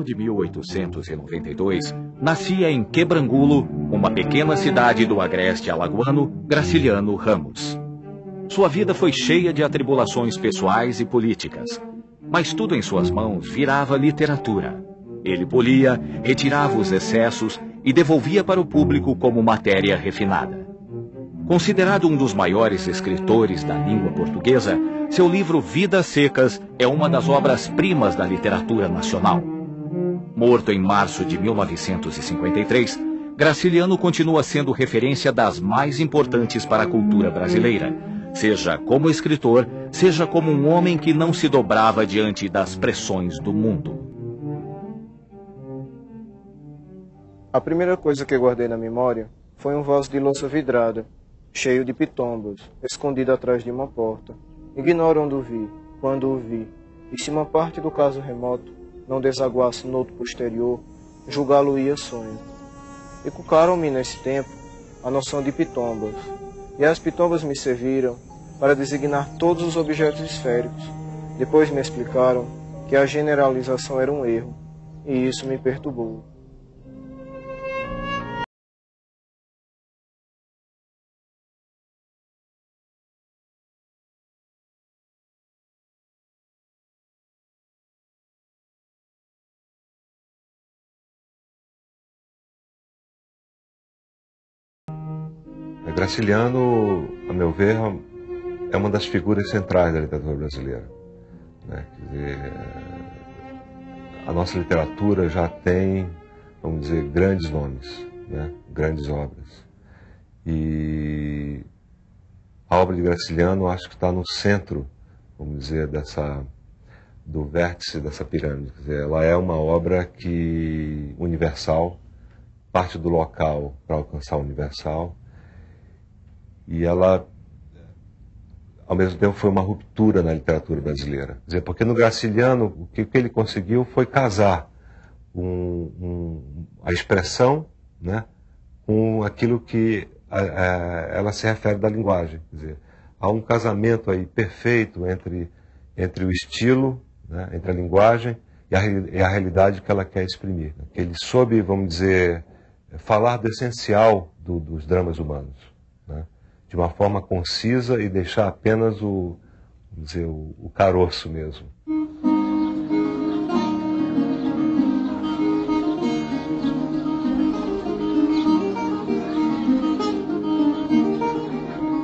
ano de 1892, nascia em Quebrangulo, uma pequena cidade do agreste alagoano, Graciliano Ramos. Sua vida foi cheia de atribulações pessoais e políticas, mas tudo em suas mãos virava literatura. Ele polia, retirava os excessos e devolvia para o público como matéria refinada. Considerado um dos maiores escritores da língua portuguesa, seu livro Vidas Secas é uma das obras-primas da literatura nacional. Morto em março de 1953, Graciliano continua sendo referência das mais importantes para a cultura brasileira, seja como escritor, seja como um homem que não se dobrava diante das pressões do mundo. A primeira coisa que guardei na memória foi um vaso de louça vidrada, cheio de pitombas, escondido atrás de uma porta. Ignoro onde o vi, quando o vi, e se uma parte do caso remoto não desaguasse no outro posterior, julgá-lo-ia sonho. Inculcaram-me nesse tempo a noção de pitombas, e as pitombas me serviram para designar todos os objetos esféricos. Depois me explicaram que a generalização era um erro, e isso me perturbou. Graciliano, a meu ver, é uma das figuras centrais da literatura brasileira, né? Quer dizer, a nossa literatura já tem, vamos dizer, grandes nomes, né? Grandes obras. E a obra de Graciliano, acho que está no centro, vamos dizer, do vértice dessa pirâmide. Quer dizer, ela é uma obra universal, parte do local para alcançar o universal. E ela, ao mesmo tempo, foi uma ruptura na literatura brasileira. Quer dizer, porque no Graciliano, o que ele conseguiu foi casar a expressão, né, com aquilo que ela se refere da linguagem. Quer dizer, há um casamento aí perfeito entre o estilo, né, entre a linguagem e a realidade que ela quer exprimir. Né? Que ele soube, vamos dizer, falar do essencial dos dramas humanos, né? De uma forma concisa e deixar apenas vamos dizer, o caroço mesmo.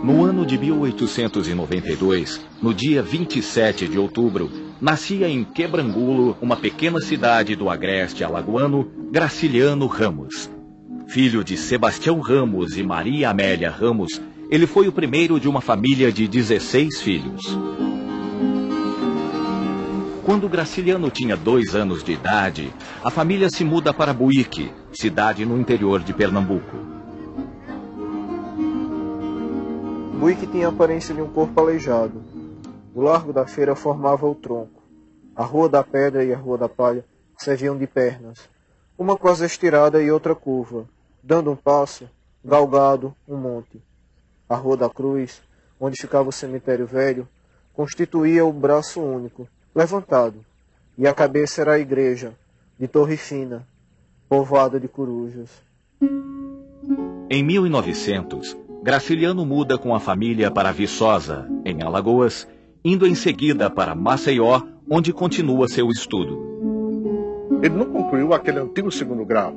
No ano de 1892, no dia 27 de outubro, nascia em Quebrangulo, uma pequena cidade do agreste alagoano, Graciliano Ramos. Filho de Sebastião Ramos e Maria Amélia Ramos, ele foi o primeiro de uma família de 16 filhos. Quando Graciliano tinha 2 anos de idade, a família se muda para Buíque, cidade no interior de Pernambuco. Buíque tinha a aparência de um corpo aleijado. O largo da feira formava o tronco. A Rua da Pedra e a Rua da Palha serviam de pernas, uma quase estirada e outra curva, dando um passo, galgado, um monte. A Rua da Cruz, onde ficava o cemitério velho, constituía o braço único, levantado, e a cabeça era a igreja, de torre fina, povoada de corujas. Em 1900, Graciliano muda com a família para Viçosa, em Alagoas, indo em seguida para Maceió, onde continua seu estudo. Ele não concluiu aquele antigo 2º grau.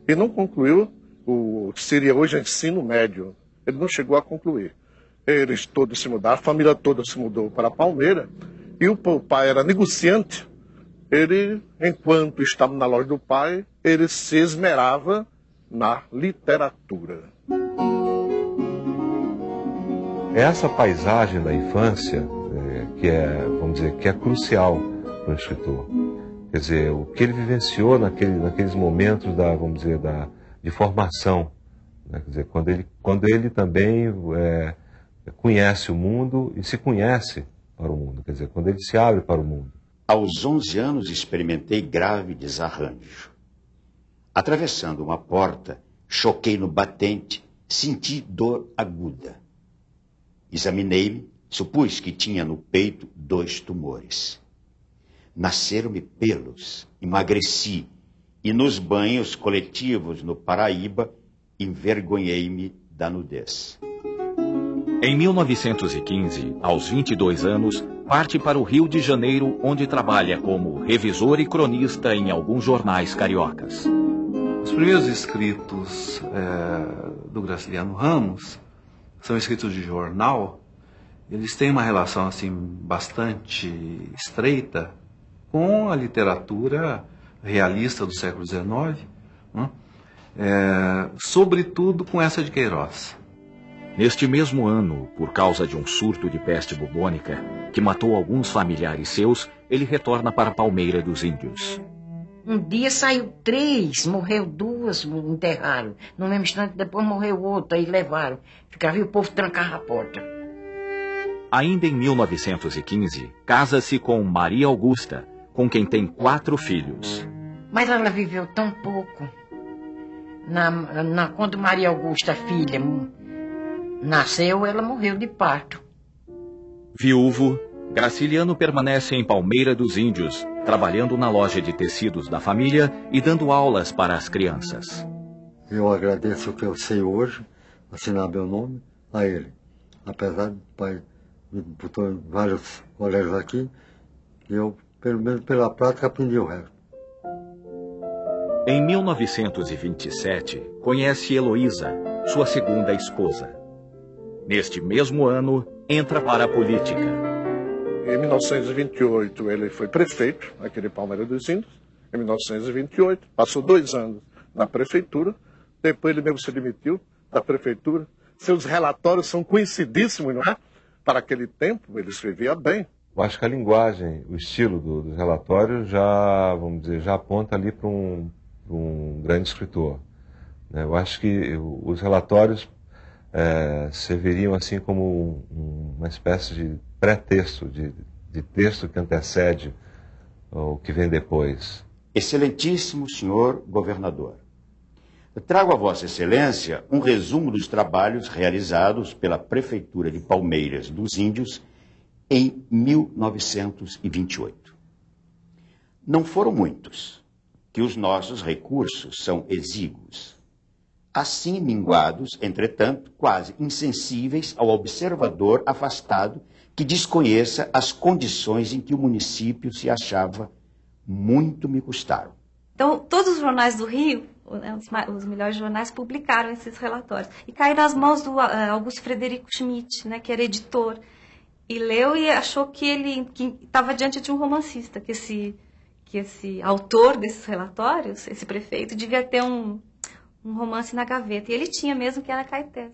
Ele não concluiu o que seria hoje ensino médio. Ele não chegou a concluir. Eles todos se mudaram, a família toda se mudou para Palmeira, e o pai era negociante. Ele, enquanto estava na loja do pai, ele se esmerava na literatura. Essa paisagem da infância, vamos dizer, que é crucial para o escritor. Quer dizer, o que ele vivenciou naqueles momentos vamos dizer, de formação. Quer dizer, quando ele também conhece o mundo e se conhece para o mundo, quer dizer, quando ele se abre para o mundo. Aos 11 anos experimentei grave desarranjo. Atravessando uma porta, choquei no batente, senti dor aguda. Examinei-me, supus que tinha no peito 2 tumores. nasceram-me pelos, emagreci, e nos banhos coletivos no Paraíba, envergonhei-me da nudez. Em 1915, aos 22 anos, parte para o Rio de Janeiro, onde trabalha como revisor e cronista em alguns jornais cariocas. Os primeiros escritos do Graciliano Ramos são escritos de jornal. Eles têm uma relação assim bastante estreita com a literatura realista do século XIX, né? Sobretudo com essa de Queiroz. Neste mesmo ano, por causa de um surto de peste bubônica, que matou alguns familiares seus, ele retorna para Palmeira dos Índios. Um dia saiu 3, morreu 2, enterraram. No mesmo instante, depois morreu outro, aí levaram. Ficava e o povo trancava a porta. Ainda em 1915, casa-se com Maria Augusta, com quem tem 4 filhos. Mas ela viveu tão pouco. Quando Maria Augusta, filha, nasceu, ela morreu de parto. Viúvo, Graciliano permanece em Palmeira dos Índios, trabalhando na loja de tecidos da família e dando aulas para as crianças. Eu agradeço o que eu sei hoje, assinar meu nome a ele. Apesar do pai me botou em vários colégios aqui, eu, pelo menos pela prática, aprendi o resto. Em 1927, conhece Heloísa, sua segunda esposa. Neste mesmo ano, entra para a política. Em 1928, ele foi prefeito aqui de Palmeira dos Índios. Em 1928, passou 2 anos na prefeitura. Depois ele mesmo se demitiu da prefeitura. Seus relatórios são conhecidíssimos, não é? Para aquele tempo, ele escrevia bem. Eu acho que a linguagem, o estilo dos relatórios já, vamos dizer, já aponta ali para um grande escritor. Eu acho que os relatórios serviriam assim como uma espécie de pré-texto, de texto que antecede o que vem depois. Excelentíssimo senhor governador, trago a Vossa Excelência um resumo dos trabalhos realizados pela Prefeitura de Palmeiras dos Índios em 1928. Não foram muitos, que os nossos recursos são exíguos. Assim minguados, entretanto, quase insensíveis ao observador afastado que desconheça as condições em que o município se achava, muito me custaram. Então, todos os jornais do Rio, os melhores jornais, publicaram esses relatórios. E caíram nas mãos do Augusto Frederico Schmidt, né, que era editor. E leu e achou que ele estava diante de um romancista, que esse autor desses relatórios, esse prefeito, devia ter um romance na gaveta. E ele tinha mesmo, que era Caetés.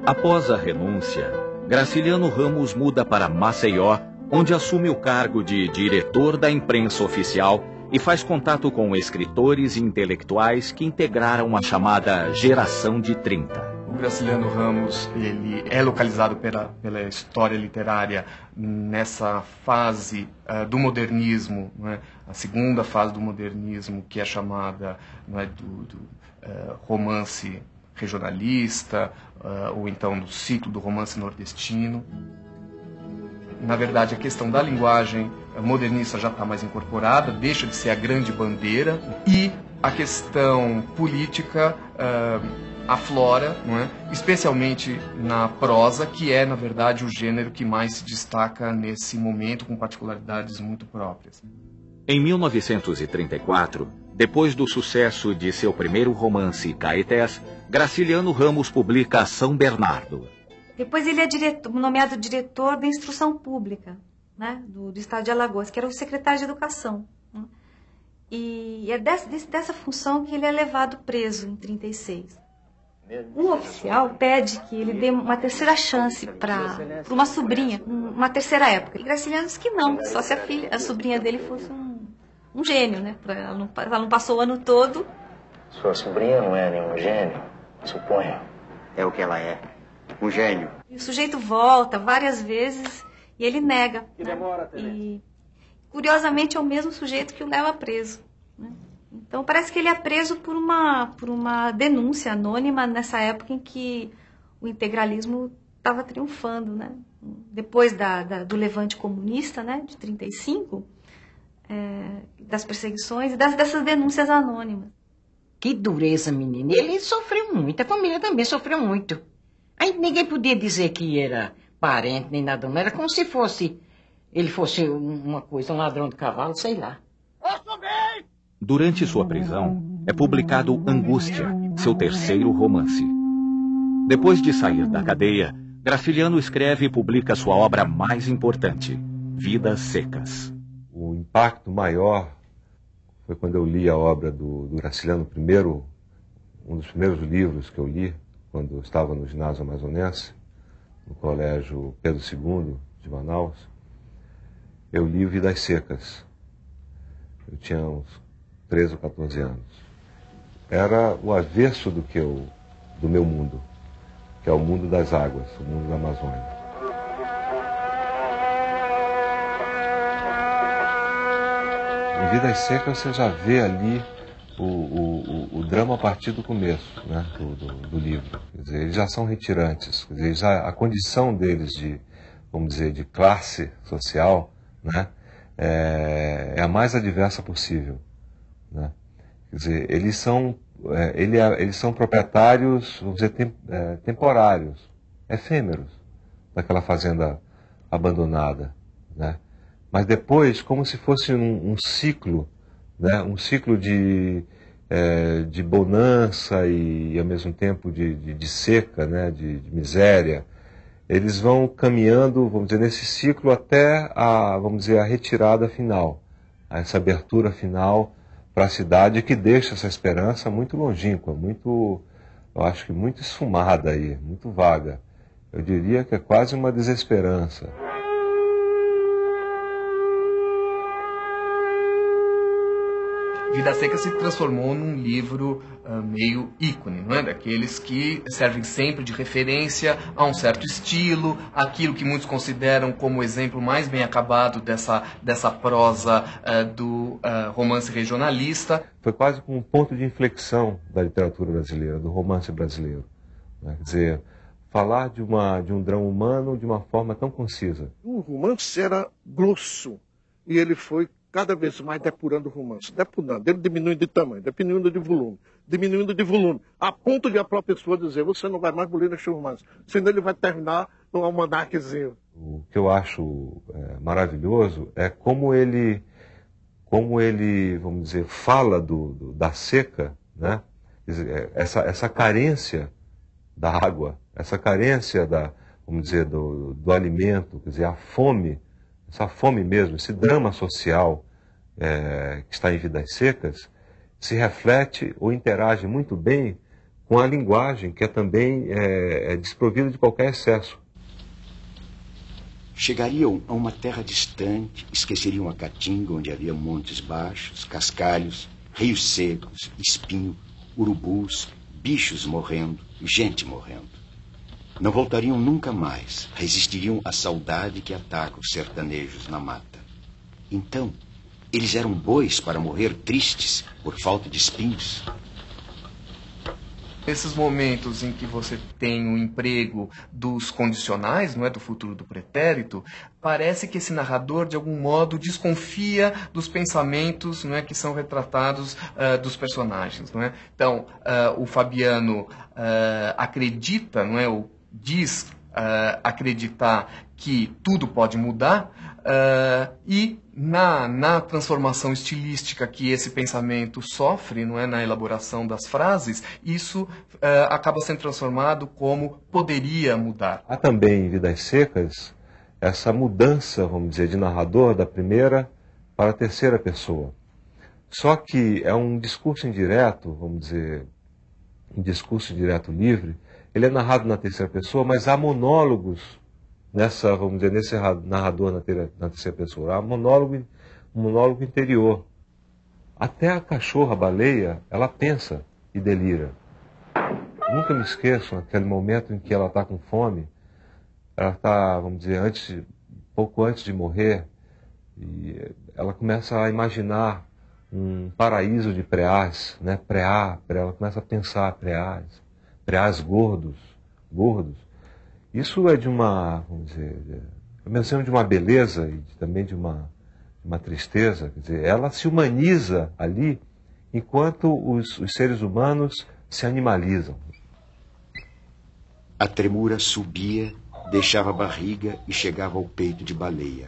Após a renúncia, Graciliano Ramos muda para Maceió, onde assume o cargo de diretor da imprensa oficial e faz contato com escritores e intelectuais que integraram a chamada Geração de 30. O Graciliano Ramos, ele é localizado pela história literária nessa fase do modernismo, né? A segunda fase do modernismo, que é chamada, não é, do romance regionalista, ou então do ciclo do romance nordestino. Na verdade, a questão da linguagem modernista já está mais incorporada, deixa de ser a grande bandeira, e a questão política aflora, não é? Especialmente na prosa, que é, na verdade, o gênero que mais se destaca nesse momento, com particularidades muito próprias. Em 1934, depois do sucesso de seu primeiro romance, Caetés, Graciliano Ramos publica São Bernardo. Depois ele é nomeado diretor da Instrução Pública, né, do Estado de Alagoas, que era o secretário de Educação. Né? E é dessa função que ele é levado preso em 1936. O oficial pede que ele dê uma terceira chance para uma sobrinha, uma terceira época. E Graciliano diz que não, só se a sobrinha dele fosse um gênio, né? Ela não passou o ano todo. Sua sobrinha não é nenhum gênio, suponho. É o que ela é, um gênio. E o sujeito volta várias vezes e ele nega. Né? E, curiosamente, é o mesmo sujeito que o leva preso. Né? Então, parece que ele é preso por uma denúncia anônima nessa época em que o integralismo estava triunfando. Né? Depois do levante comunista, né, de 1935, das perseguições e dessas denúncias anônimas. Que dureza, menina. Ele sofreu muito, a família também sofreu muito. Aí ninguém podia dizer que era parente nem nada, não. Era como se ele fosse uma coisa, um ladrão de cavalo, sei lá. Durante sua prisão, é publicado Angústia, seu terceiro romance. Depois de sair da cadeia, Graciliano escreve e publica sua obra mais importante, Vidas Secas. O impacto maior foi quando eu li a obra do Graciliano, um dos primeiros livros que eu li, quando eu estava no ginásio amazonense, no colégio Pedro II de Manaus. Eu li Vidas Secas. Eu tinha uns 13 ou 14 anos. Era o avesso do meu mundo, que é o mundo das águas, o mundo da Amazônia. Em Vidas Secas você já vê ali o drama a partir do começo, né, do livro. Quer dizer, eles já são retirantes, quer dizer, a condição deles vamos dizer, de classe social, né, é a mais adversa possível, né? Quer dizer, eles são proprietários, vamos dizer, temporários, efêmeros, daquela fazenda abandonada, né? Mas depois, como se fosse um ciclo, né? Um ciclo de bonança e, ao mesmo tempo, de seca, né? De miséria, eles vão caminhando, vamos dizer, nesse ciclo até vamos dizer, a retirada final, essa abertura final para a cidade, que deixa essa esperança muito longínqua, eu acho que muito esfumada aí, muito vaga. Eu diria que é quase uma desesperança. Vidas Secas se transformou num livro meio ícone, não é? Daqueles que servem sempre de referência a um certo estilo, aquilo que muitos consideram como o exemplo mais bem acabado dessa prosa do romance regionalista. Foi quase como um ponto de inflexão da literatura brasileira, do romance brasileiro, né? Quer dizer, falar de um drama humano de uma forma tão concisa. O romance era grosso e ele foi cada vez mais depurando o romance, depurando, ele diminuindo de tamanho, diminuindo de volume, a ponto de a própria pessoa dizer, você não vai mais ler este romance, senão ele vai terminar num almanaquezinho. O que eu acho maravilhoso é como ele, vamos dizer, fala da seca, né? Essa carência da água, essa carência vamos dizer, do alimento, quer dizer, a fome, essa fome mesmo, esse drama social que está em Vidas Secas, se reflete ou interage muito bem com a linguagem, que também desprovida de qualquer excesso. Chegariam a uma terra distante, esqueceriam a caatinga, onde havia montes baixos, cascalhos, rios secos, espinho, urubus, bichos morrendo, gente morrendo. Não voltariam nunca mais, resistiriam à saudade que ataca os sertanejos na mata. Então, eles eram bois para morrer tristes por falta de espinhos. Nesses momentos em que você tem o emprego dos condicionais, não é, do futuro do pretérito, parece que esse narrador, de algum modo, desconfia dos pensamentos, não é, que são retratados dos personagens. Não é? Então, o Fabiano acredita, não é, ou diz acreditar que tudo pode mudar, e na transformação estilística que esse pensamento sofre, não é, na elaboração das frases, isso acaba sendo transformado como poderia mudar. Há também em Vidas Secas essa mudança, vamos dizer, de narrador da primeira para a terceira pessoa. Só que é um discurso indireto, vamos dizer, um discurso indireto livre. Ele é narrado na terceira pessoa, mas há monólogos vamos dizer, nesse narrador na terceira pessoa. Há um monólogo interior. Até a cachorra, a baleia, ela pensa e delira. Nunca me esqueço aquele momento em que ela está com fome. Ela está, vamos dizer, pouco antes de morrer, e ela começa a imaginar um paraíso de preás, né? Ela começa a pensar preás gordos. Isso é de uma, vamos dizer, de uma beleza e também de uma uma tristeza, quer dizer, ela se humaniza ali, enquanto os seres humanos se animalizam. A tremura subia, deixava a barriga e chegava ao peito de Baleia.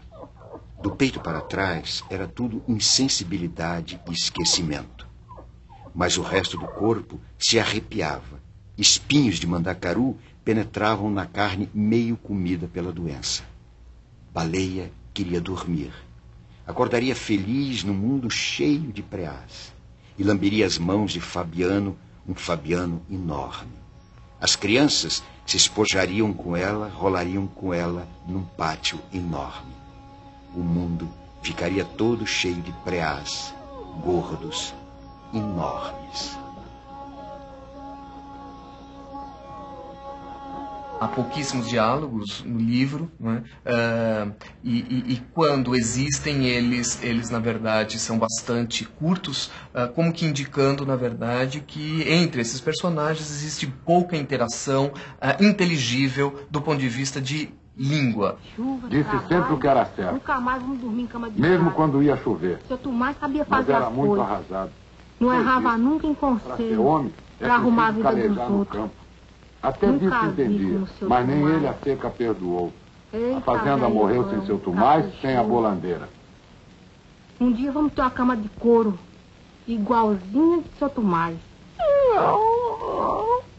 Do peito para trás era tudo insensibilidade e esquecimento. Mas o resto do corpo se arrepiava. Espinhos de mandacaru penetravam na carne meio comida pela doença. Baleia queria dormir. Acordaria feliz num mundo cheio de preás. E lamberia as mãos de Fabiano, um Fabiano enorme. As crianças se espojariam com ela, rolariam com ela num pátio enorme. O mundo ficaria todo cheio de preás, gordos, enormes. Há pouquíssimos diálogos no livro, né? E quando existem eles, na verdade, são bastante curtos, como que indicando, na verdade, que entre esses personagens existe pouca interação inteligível do ponto de vista de língua. Disse sempre o que era certo. Nunca mais vamos dormir em cama de Mesmo praia. quando ia chover. Seu Tomás sabia Mas fazer era as muito coisas. arrasado. Não errava disse, nunca em Para ser conselho. homem, Para arrumar a preciso vida dos calejar no outros. campo. Até Nunca disso vi entendia, como seu mas nem Tomás. ele a seca perdoou. Eita, A fazenda velho, morreu sem vamos, seu Tomás, caprichoso. sem a bolandeira. Um dia vamos ter uma cama de couro, igualzinha de seu Tomás.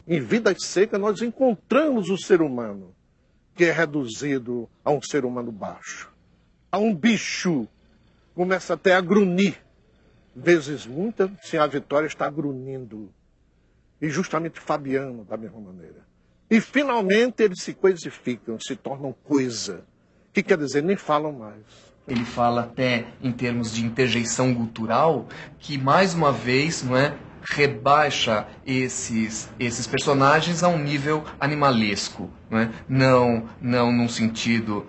Em Vidas Secas nós encontramos o ser humano, que é reduzido a um ser humano baixo, a um bicho, começa até a grunir. Vezes muitas, sim, a Vitória está grunindo. E justamente Fabiano, da mesma maneira. E finalmente eles se coisificam, se tornam coisa. Que quer dizer, nem falam mais. Ele fala até em termos de interjeição gutural, que mais uma vez, não é, rebaixa esses personagens a um nível animalesco, não é? Não num sentido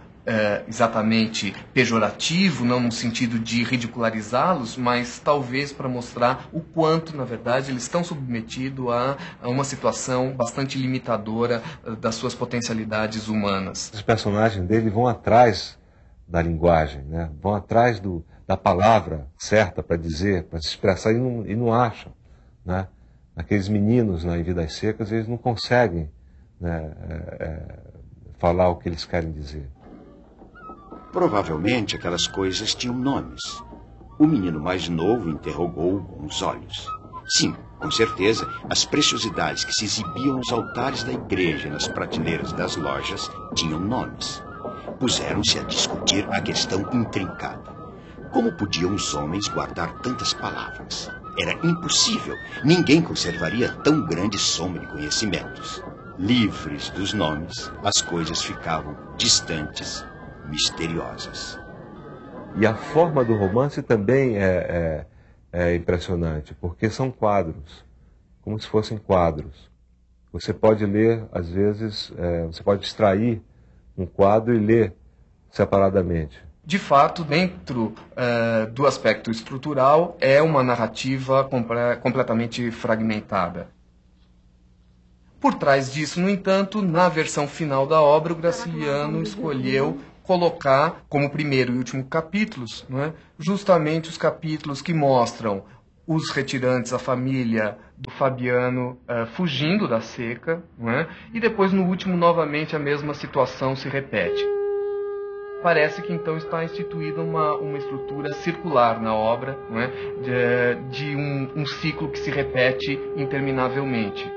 exatamente pejorativo, não no sentido de ridicularizá-los, mas talvez para mostrar o quanto, na verdade, eles estão submetidos a uma situação bastante limitadora das suas potencialidades humanas. Os personagens dele vão atrás da linguagem, né? Vão atrás da palavra certa para dizer, para se expressar, e não acham. Né? Aqueles meninos em Vidas Secas, eles não conseguem, né, falar o que eles querem dizer. Provavelmente aquelas coisas tinham nomes. O menino mais novo interrogou com os olhos. Sim, com certeza, as preciosidades que se exibiam nos altares da igreja e nas prateleiras das lojas tinham nomes. Puseram-se a discutir a questão intrincada. Como podiam os homens guardar tantas palavras? Era impossível. Ninguém conservaria tão grande soma de conhecimentos. Livres dos nomes, as coisas ficavam distantes, misteriosas. E a forma do romance também é impressionante, porque são quadros, como se fossem quadros. Você pode ler, às vezes, você pode extrair um quadro e ler separadamente. De fato, dentro do aspecto estrutural, é uma narrativa completamente fragmentada. Por trás disso, no entanto, na versão final da obra, o Graciliano escolheu colocar como primeiro e último capítulos, não é, justamente os capítulos que mostram os retirantes, a família do Fabiano fugindo da seca, não é, e depois no último novamente a mesma situação se repete. Parece que então está instituída uma estrutura circular na obra, não é, de um ciclo que se repete interminavelmente.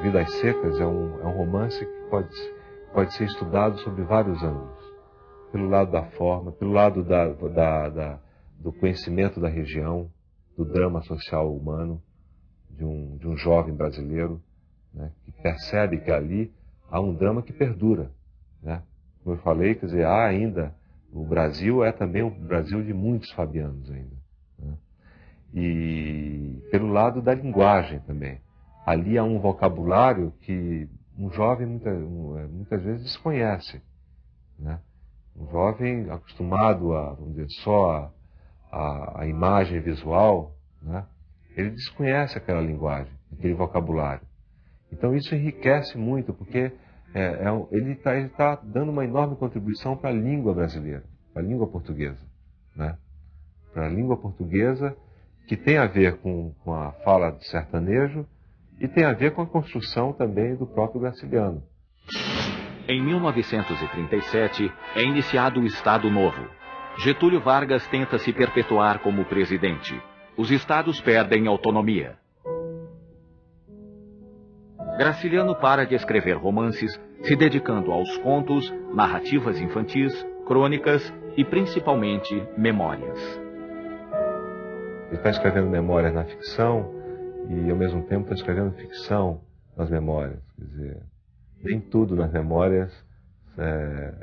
Vidas Secas é um romance que pode ser estudado sobre vários ângulos. Pelo lado da forma, pelo lado do conhecimento da região, do drama social humano, de um jovem brasileiro, né, que percebe que ali há um drama que perdura. Né? Como eu falei, quer dizer, há ainda, o Brasil é também um Brasil de muitos fabianos ainda. Né? E pelo lado da linguagem também. Ali há um vocabulário que um jovem muitas vezes desconhece. Né? Um jovem acostumado vamos dizer, só a imagem visual, né? Ele desconhece aquela linguagem, aquele vocabulário. Então isso enriquece muito, porque Ele está dando uma enorme contribuição para a língua brasileira, para a língua portuguesa, né? Para a língua portuguesa, que tem a ver com a fala de sertanejo e tem a ver com a construção também do próprio Graciliano. Em 1937, é iniciado o Estado Novo. Getúlio Vargas tenta se perpetuar como presidente. Os estados perdem autonomia. Graciliano para de escrever romances, se dedicando aos contos, narrativas infantis, crônicas e, principalmente, memórias. Ele está escrevendo memórias na ficção e, ao mesmo tempo, está escrevendo ficção nas memórias. Quer dizer, nem tudo nas memórias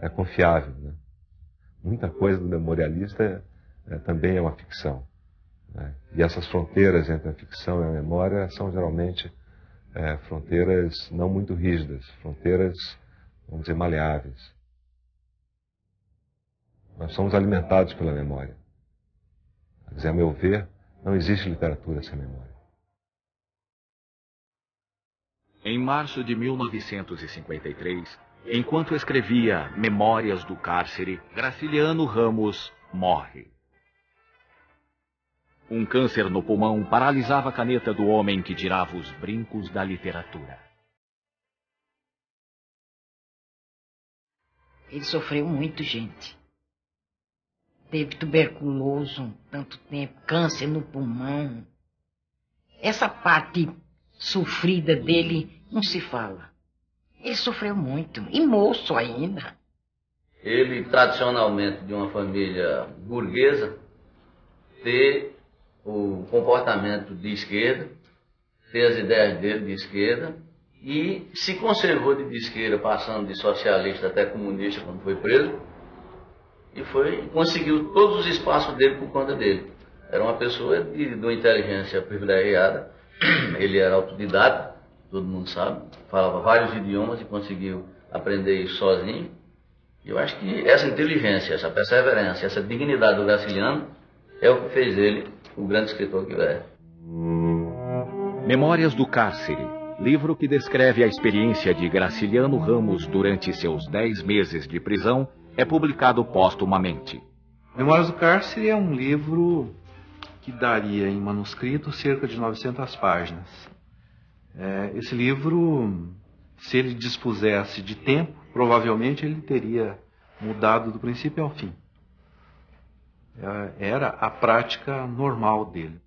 é confiável, né? Muita coisa do memorialista também é uma ficção, né? E essas fronteiras entre a ficção e a memória são geralmente fronteiras não muito rígidas, fronteiras, vamos dizer, maleáveis. Nós somos alimentados pela memória. Quer dizer, a meu ver, não existe literatura sem memória. Em março de 1953, enquanto escrevia Memórias do Cárcere, Graciliano Ramos morre. Um câncer no pulmão paralisava a caneta do homem que tirava os brincos da literatura. Ele sofreu muito, gente. Teve tuberculose tanto tempo, câncer no pulmão. Essa parte sofrida dele não se fala. Ele sofreu muito, e moço ainda. Ele, tradicionalmente, de uma família burguesa, ter o comportamento de esquerda, ter as ideias dele de esquerda, e se conservou de esquerda, passando de socialista até comunista quando foi preso, e conseguiu todos os espaços dele por conta dele. Era uma pessoa de uma inteligência privilegiada, ele era autodidata, todo mundo sabe, falava vários idiomas e conseguiu aprender isso sozinho. E eu acho que essa inteligência, essa perseverança, essa dignidade do Graciliano é o que fez ele o grande escritor que é. Memórias do Cárcere, livro que descreve a experiência de Graciliano Ramos durante seus 10 meses de prisão, é publicado póstumamente. Memórias do Cárcere é um livro que daria em manuscrito cerca de 900 páginas. Esse livro, se ele dispusesse de tempo, provavelmente ele teria mudado do princípio ao fim. Era a prática normal dele.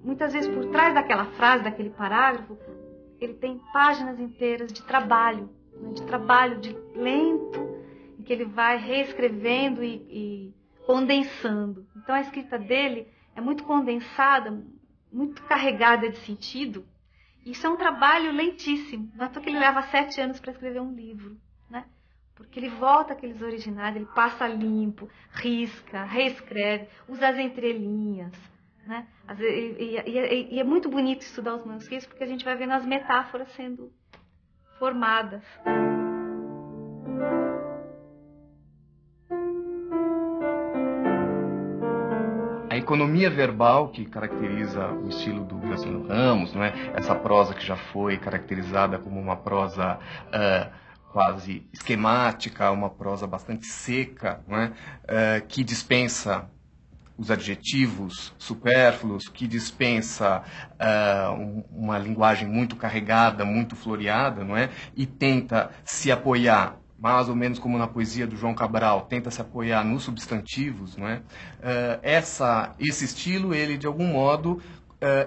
Muitas vezes por trás daquela frase, daquele parágrafo, ele tem páginas inteiras de trabalho, né, de lento, em que ele vai reescrevendo e condensando. Então a escrita dele é muito condensada, muito carregada de sentido. Isso é um trabalho lentíssimo. Não é só que ele leva 7 anos para escrever um livro, né? Porque ele volta àqueles originais, ele passa limpo, risca, reescreve, usa as entrelinhas, né? E é muito bonito estudar os manuscritos, porque a gente vai vendo as metáforas sendo formadas. A economia verbal que caracteriza o estilo do Graciliano Ramos, não é? Essa prosa que já foi caracterizada como uma prosa quase esquemática, uma prosa bastante seca, não é? Que dispensa os adjetivos supérfluos, que dispensa uma linguagem muito carregada, muito floreada, não é? E tenta se apoiar, mais ou menos como na poesia do João Cabral, tenta se apoiar nos substantivos, não é? Esse estilo, ele de algum modo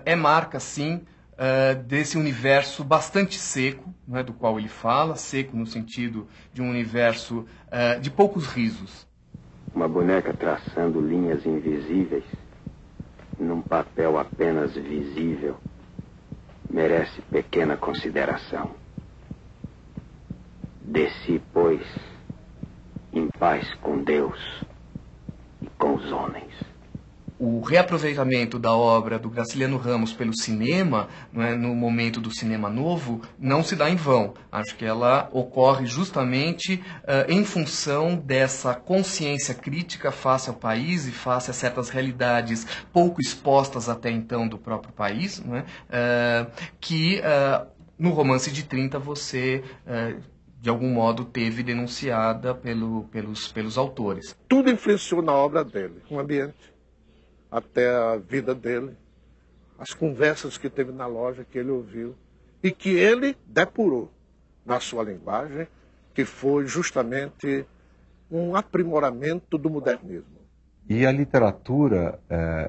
é marca, sim, desse universo bastante seco, não é? Do qual ele fala, seco no sentido de um universo de poucos risos. Uma boneca traçando linhas invisíveis num papel apenas visível merece pequena consideração. Desci, pois, em paz com Deus e com os homens. O reaproveitamento da obra do Graciliano Ramos pelo cinema, não é, no momento do cinema novo, não se dá em vão. Acho que ela ocorre justamente em função dessa consciência crítica face ao país e face a certas realidades pouco expostas até então do próprio país, não é, que no Romance de 30 você, de algum modo, teve denunciada pelos autores. Tudo influenciou na obra dele, o ambiente, até a vida dele, as conversas que teve na loja, que ele ouviu, e que ele depurou na sua linguagem, que foi justamente um aprimoramento do modernismo. E a literatura,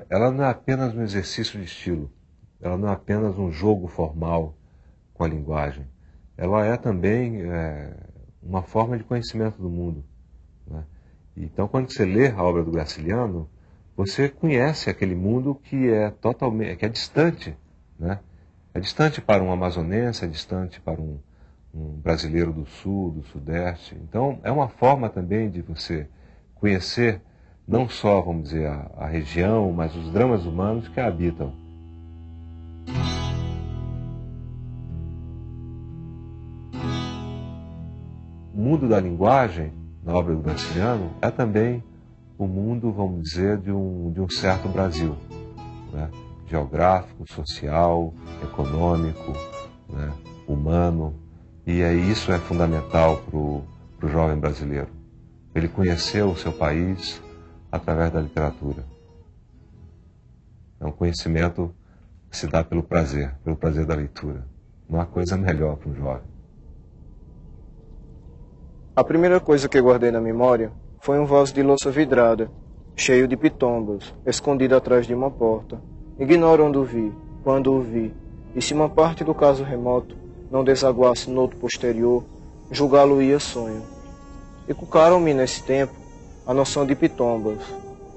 ela não é apenas um exercício de estilo, ela não é apenas um jogo formal com a linguagem, ela é também uma forma de conhecimento do mundo, né? Então, quando você lê a obra do Graciliano, você conhece aquele mundo que é distante, né? É distante para um amazonense, é distante para um brasileiro do sul, do sudeste. Então, é uma forma também de você conhecer não só, vamos dizer, a região, mas os dramas humanos que a habitam. O mundo da linguagem, na obra do Graciliano, é também o mundo, vamos dizer, de um certo Brasil, né? Geográfico, social, econômico, né? Humano. E isso é fundamental para o jovem brasileiro. Ele conheceu o seu país através da literatura. É um conhecimento que se dá pelo prazer da leitura. Não há coisa melhor para um jovem. A primeira coisa que guardei na memória foi um vaso de louça vidrada, cheio de pitombas, escondido atrás de uma porta. Ignoro onde o vi, quando o vi, e se uma parte do caso remoto não desaguasse no outro posterior, julgá-lo-ia sonho. E cucaram-me nesse tempo a noção de pitombas,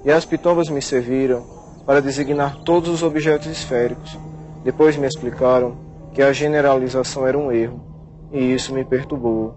e as pitombas me serviram para designar todos os objetos esféricos. Depois me explicaram que a generalização era um erro, e isso me perturbou.